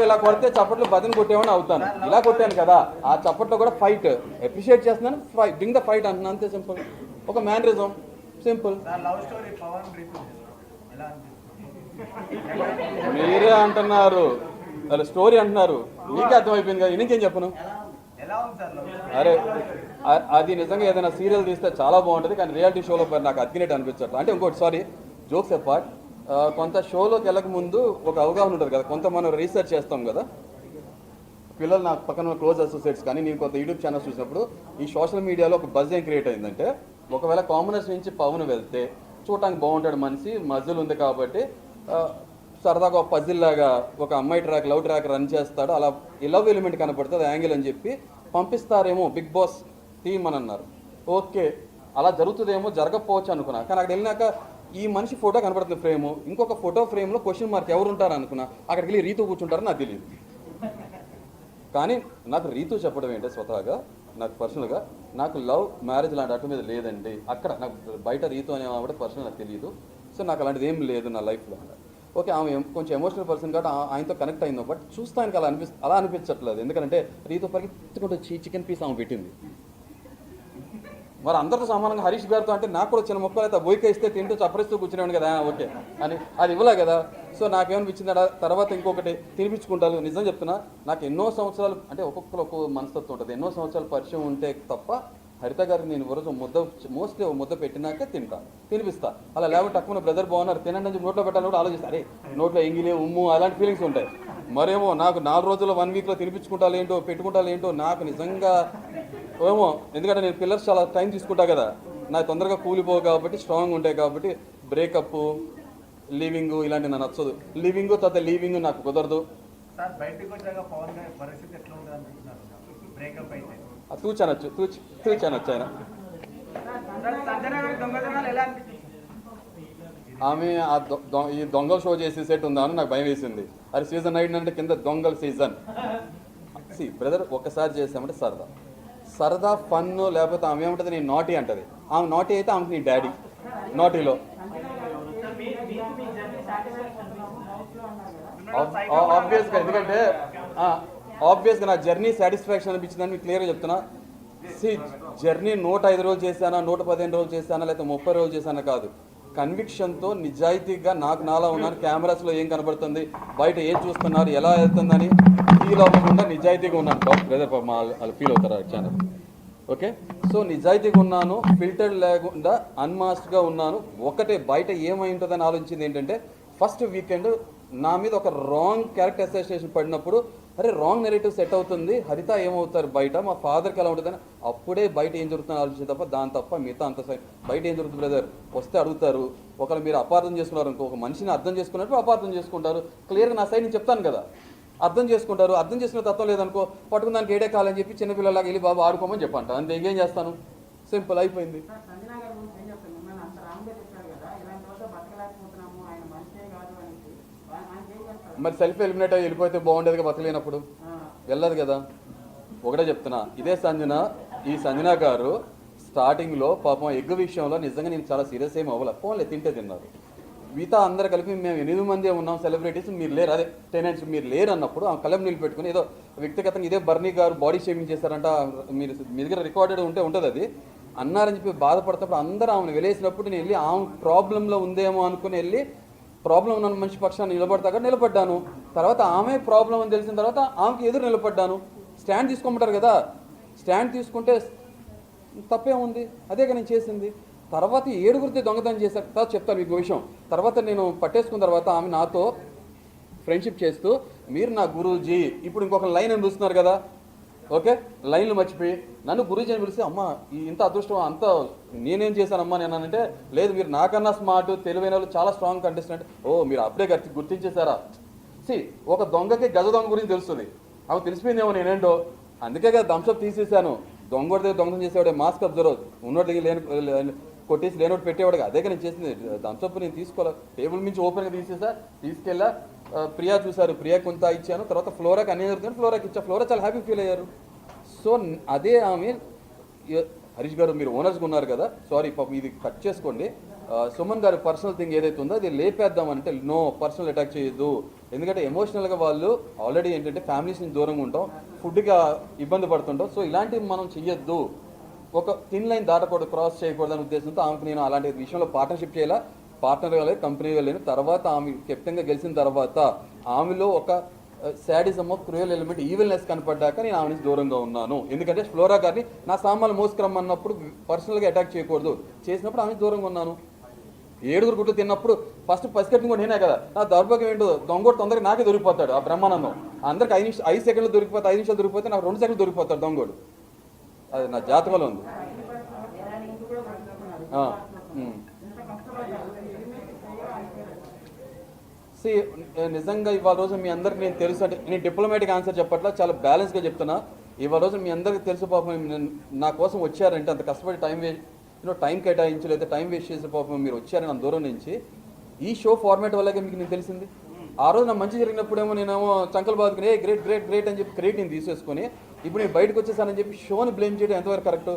ఇలా కొడితే చప్పట్లు బదిని కొట్టేవాడిని అవుతాను. ఇలా కొట్టాను కదా, ఆ చప్పట్లో కూడా ఫైట్ అప్రిషియేట్ చేస్తున్నాను, బ్రింగ్ ద ఫైట్ అంటున్నాను, అంతే సింపుల్. ఒక మ్యానరిజం, సింపుల్. మీరే అంటున్నారు, స్టోరీ అంటున్నారు, మీకే అర్థమైపోయింది కదా, ఇంకేం చెప్పను. అరే అది నిజంగా ఏదైనా సీరియల్ తీస్తే చాలా బాగుంటుంది, కానీ రియాలిటీ షోలో నాకు అతికినట్టు అనిపించట్లేదు. అంటే ఇంకోటి, సారీ, జోక్స్ అపార్ట్, కొంత షోలోకి వెళ్ళక ముందు ఒక అవగాహన ఉంటుంది కదా, కొంత మనం రీసెర్చ్ చేస్తాం కదా. పిల్లలు నాకు పక్కన క్లోజ్ అసోసియేట్స్ కానీ నేను కొంత యూట్యూబ్ ఛానల్స్ చూసినప్పుడు ఈ సోషల్ మీడియాలో ఒక బజ్ ఏం క్రియేట్ అయిందంటే, ఒకవేళ కామనర్స్ నుంచి పవన్ వెళ్తే చూడటానికి బాగుంటాడు, మనిషి మజిల్ ఉంది కాబట్టి సరదాగా ఒక పజిల్ లాగా ఒక అమ్మాయి ట్రాక్, లవ్ ట్రాక్ రన్ చేస్తాడు, అలా లవ్ ఎలిమెంట్ కనపడుతుంది యాంగిల్ అని చెప్పి పంపిస్తారేమో బిగ్ బాస్ టీమ్ అని అన్నారు. ఓకే, అలా జరుగుతుందేమో, జరగకపోవచ్చు అనుకున్నా. కానీ అక్కడ వెళ్ళినాక ఈ మనిషి ఫోటో కనపడుతుంది ఫ్రేము, ఇంకొక ఫోటో ఫ్రేమ్లో క్వశ్చన్ మార్క్ ఎవరు ఉంటారు అనుకున్నా. అక్కడికి వెళ్ళి రీతు కూర్చుంటారని నాకు తెలియదు. కానీ నాకు రీతు చెప్పడం ఏంటంటే, స్వతహాగా నాకు పర్సనల్గా నాకు లవ్ మ్యారేజ్ లాంటి అటు మీద లేదండి. అక్కడ నాకు బయట రీతు అనే ఆవిడ పర్సనల్ నాకు తెలియదు. సో నాకు అలాంటిది ఏం లేదు నా లైఫ్లో. ఓకే, ఆమె కొంచెం ఎమోషనల్ పర్సన్ కాబట్టి ఆయనతో కనెక్ట్ అయిందో, బట్ చూస్తానికి అలా అనిపించట్లేదు. ఎందుకంటే రీతు పరిగెత్తుకుంటూ చికెన్ పీస్ ఆమె పెట్టింది. మరి అందరితో సమానంగా హరీష్ గారితో అంటే నాకు కూడా చిన్న మొక్కలు అయితే బొయ్యిక ఇస్తే తింటూ చప్పరిస్తూ కూర్చునేవాడు కదా, ఓకే అని అది ఇవ్వలే కదా. సో నాకేమనిపించింది, తర్వాత ఇంకొకటి తినిపించుకుంటాను. నిజం చెప్తున్నా, నాకు ఎన్నో సంవత్సరాలు, అంటే ఒక్కొక్కరు ఒక్కొక్క మనస్తత్వం ఉంటుంది, ఎన్నో సంవత్సరాలు పరిచయం ఉంటే తప్ప హరిత గారికి నేను రోజు మోస్ట్లీ ముద్ద పెట్టినాకే తినిపిస్తా. అలా లేకపోతే తక్కువ బ్రదర్ బాగున్నారు తినండి అని నోట్లో పెట్టాలని కూడా ఆలోచిస్తా. అరే నోట్లో ఎంగిలే ఉమ్ము అలాంటి ఫీలింగ్స్ ఉంటాయి. మరేమో నాకు 4 రోజుల్లో 1 వీక్లో తినిపించుకుంటాను ఏంటో పెట్టుకుంటాను ఏంటో నాకు నిజంగా ఏమో. ఎందుకంటే నేను పిల్లర్స్ చాలా టైం తీసుకుంటా కదా, నాకు తొందరగా కూలిపోవు కాబట్టి, స్ట్రాంగ్ ఉంటాయి కాబట్టి. బ్రేకప్, లివింగ్ ఇలాంటి నాకు నచ్చదు. లివింగ్ తర్వాత లీవింగ్ నాకు కుదరదు. తూచనొచ్చు ఆయన. ఆమె ఈ దొంగల షో చేసే సెట్ ఉందా అని నాకు భయం వేసింది. అది సీజన్ 9 అంటే కింద దొంగల సీజన్. బ్రదర్ ఒక్కసారి చేసామంటే సరదా ఫన్, లేకపోతే ఆమె ఏముంటుంది, నేను నాటీ అంటది. ఆమె నాటీ అయితే ఆమెకి నీ డాడీ నాటీలో. ఆబ్వియస్గా, ఎందుకంటే ఆబ్వియస్గా నా జర్నీ సాటిస్ఫాక్షన్ అనిపించిందని మీకు క్లియర్గా చెప్తున్నా. జర్నీ 105 రోజులు చేశానా, 115 రోజులు చేశానా, లేకపోతే 30 రోజులు చేశానా కాదు, కన్విక్షన్తో నిజాయితీగా నాకు నాలా ఉన్నాను. కెమెరాస్లో ఏం కనబడుతుంది, బయట ఏం చూస్తున్నారు, ఎలా వెళ్తుందని ఫీల్ అవ్వకుండా నిజాయితీగా ఉన్నాను. బ్రదర్ వాళ్ళు ఫీల్ అవుతారు ఛానల్. ఓకే, సో నిజాయితీగా ఉన్నాను, ఫిల్టర్ లేకుండా అన్మాస్క్గా ఉన్నాను. ఒకటే బయట ఏమై ఉంటుందని ఆలోచించింది ఏంటంటే, ఫస్ట్ వీకెండ్ నా మీద ఒక రాంగ్ క్యారెక్టర్ అసోసియేషన్ పడినప్పుడు, అరే రాంగ్ నెరేటివ్ సెట్ అవుతుంది, హరిత ఏమవుతారు బయట, మా ఫాదర్కి ఎలా ఉంటుందని అప్పుడే బయట ఏం జరుగుతుందని ఆలోచించే తప్ప, దాని తప్ప మిగతా అంత బయట ఏం జరుగుతుంది బ్రదర్ వస్తే అడుగుతారు. ఒకవేళ మీరు అపార్థం చేసుకున్నారు అనుకో, ఒక మనిషిని అర్థం చేసుకున్నట్టు అపార్థం చేసుకుంటారు. క్లియర్గా నా సైడ్ నేను చెప్తాను కదా, అర్థం చేసుకుంటారు. అర్థం చేసుకునే తత్వం లేదనుకో, పట్టుకుని దానికి ఏడే కాలని చెప్పి చిన్నపిల్లలాగా వెళ్ళి బాబు ఆడుకోమని చెప్పంట, అంతే. ఇంకేం చేస్తాను, సింపుల్ అయిపోయింది. మరి సెల్ఫ్ ఎలిమినేట్ అయ్యి వెళ్ళిపోతే బాగుండేది, బతకలేనప్పుడు వెళ్ళదు కదా. ఒకటే చెప్తున్నా, ఇదే సంజన, ఈ సంజన గారు స్టార్టింగ్లో పాపం ఎగ్ విషయంలో నిజంగా నేను చాలా సీరియస్ ఏమి అవ్వలే, ఫోన్లే తింటే తిన్నారు. మిగతా అందరు కలిపి మేము 8 మంది ఉన్నాం సెలబ్రిటీస్, మీరు లేరు, అదే టెనెంట్స్ మీరు లేరు అన్నప్పుడు ఆ కలం నిలబెట్టుకుని ఏదో వ్యక్తిగతంగా ఇదే బర్నీ గారు బాడీ షేమింగ్ చేశారంట, మీరు మీ దగ్గర రికార్డెడ్ ఉంటుంది అది అన్నారని చెప్పి బాధపడుతున్నప్పుడు అందరూ ఆమెను వెళ్ళేసినప్పుడు నేను వెళ్ళి ఆమె ప్రాబ్లంలో ఉందేమో అనుకుని వెళ్ళి ప్రాబ్లం ఉన్న మనిషి పక్షాన్ని నిలబడ్డాను. తర్వాత ఆమె ప్రాబ్లం అని తెలిసిన తర్వాత ఆమెకి ఎదురు నిలబడ్డాను. స్టాండ్ తీసుకోమంటారు కదా, స్టాండ్ తీసుకుంటే తప్పే ఉంది, అదేగా నేను చేసింది. తర్వాత 7గురితో దొంగతనం చేశాను. తర్వాత చెప్తాను మీకు విషయం. తర్వాత నేను పట్టేసుకున్న తర్వాత ఆమె నాతో ఫ్రెండ్షిప్ చేస్తూ, మీరు నా గురూజీ, ఇప్పుడు ఇంకొక లైన్ అని పిలుస్తున్నారు కదా, ఓకే లైన్లు మర్చిపోయి నన్ను గురూజీ అని పిలిస్తే, అమ్మ ఇంత అదృష్టం అంత నేనేం చేశానమ్మా నేను అంటే, లేదు మీరు నాకన్నా స్మార్ట్ తెలివైన వాళ్ళు, చాలా స్ట్రాంగ్ కంటెస్టెంట్. ఓ మీరు అప్పుడే గుర్తించేశారా. ఒక దొంగకి గజ దొంగ గురించి తెలుస్తుంది, అవి తెలిసిపోయిందేమో నేనేంటో, అందుకే కదా థమ్స్అప్ తీసేసాను. దొంగోడి దగ్గర దొంగతనం చేసేవాడే మాస్క్ అబ్జర్వ్, ఉన్నోడి దగ్గర కొట్టేసి లేనోటి పెట్టేవాడుగా, అదేగా నేను చేసింది. థమ్స్అప్ నేను తీసుకోవాలి, టేబుల్ నుంచి ఓపెన్గా తీసుకెళ్ళా. ప్రియా చూశారు, ప్రియా కొంత ఇచ్చాను. తర్వాత ఫ్లోరాకి అన్నీ జరుగుతుంది, ఫ్లోరాకి ఇచ్చా. ఫ్లోరా చాలా హ్యాపీ ఫీల్ అయ్యారు. సో అదే ఆమె, హరీష్ గారు మీరు ఓనర్స్గా ఉన్నారు కదా, సారీ పాపం ఇది కట్ చేసుకోండి. సుమన్ గారి పర్సనల్ థింగ్ ఏదైతే ఉందో అది లేపేద్దామంటే నో, పర్సనల్ అటాక్ చేయొద్దు. ఎందుకంటే ఎమోషనల్గా వాళ్ళు ఆల్రెడీ ఏంటంటే ఫ్యామిలీస్ నుంచి దూరంగా ఉంటాం, ఫుడ్గా ఇబ్బంది పడుతుంటాం. సో ఇలాంటివి మనం చెయ్యొద్దు, ఒక థిన్ లైన్ దాటకూడదు, క్రాస్ చేయకూడదు అనే ఉద్దేశంతో ఆమెకు నేను అలాంటి విషయంలో పార్ట్నర్షిప్ చేయాలా, పార్ట్నర్ వెళ్ళలేదు, కంపెనీ వెళ్ళాను. తర్వాత ఆమె కెప్టెన్గా గెలిచిన తర్వాత ఆమెలో ఒక sadism of cruel element, evilness కనపడ్డాక నేను ఆమె నుంచి దూరంగా ఉన్నాను. ఎందుకంటే ఫ్లోరా గారిని నా సామాన్లు మోసుకురమ్మన్నప్పుడు పర్సనల్గా అటాక్ చేయకూడదు, చేసినప్పుడు ఆమె దూరంగా ఉన్నాను. 7 గుట్లు తిన్నప్పుడు ఫస్ట్ పసికట్టిన కూడా నేనే కదా. నా దౌర్భాగ్యం ఏంటో, దొంగోడు తొందరగా నాకే దొరికిపోతాడు. ఆ బ్రహ్మానందం అందరికి 5 సెకండ్లు దొరికిపోతే, 5 నిమిషాలు దొరికిపోతే నాకు 2 సెకండ్లు దొరికిపోతాడు దొంగోడు. అది నా జాతకంలో ఉంది. సి నిజంగా ఇవాళ రోజు మీ అందరికి నేను తెలుసు, అంటే నేను డిప్లొమాటిక్ ఆన్సర్ చెప్పట్లా, చాలా బ్యాలెన్స్గా చెప్తున్నా. ఇవాళ రోజు మీ అందరికీ తెలుసు పాపం నా కోసం వచ్చారంటే అంత కష్టపడి టైం కేటాయించి లేదా టైం వేస్ట్ చేసే పాపం మీరు వచ్చారని అంత దూరం నుంచి. ఈ షో ఫార్మాట్ వల్లగా మీకు నేను తెలిసింది. ఆ రోజు నా మంచి జరిగినప్పుడేమో నేనేమో చంకలు బాదుకుని గ్రేట్ గ్రేట్ గ్రేట్ అని చెప్పి క్రెడిట్ నేను తీసేసుకొని ఇప్పుడు నేను బయటకు వచ్చేసానని చెప్పి షోని బ్లేమ్ చేయడం ఎంతవరకు కరెక్ట్?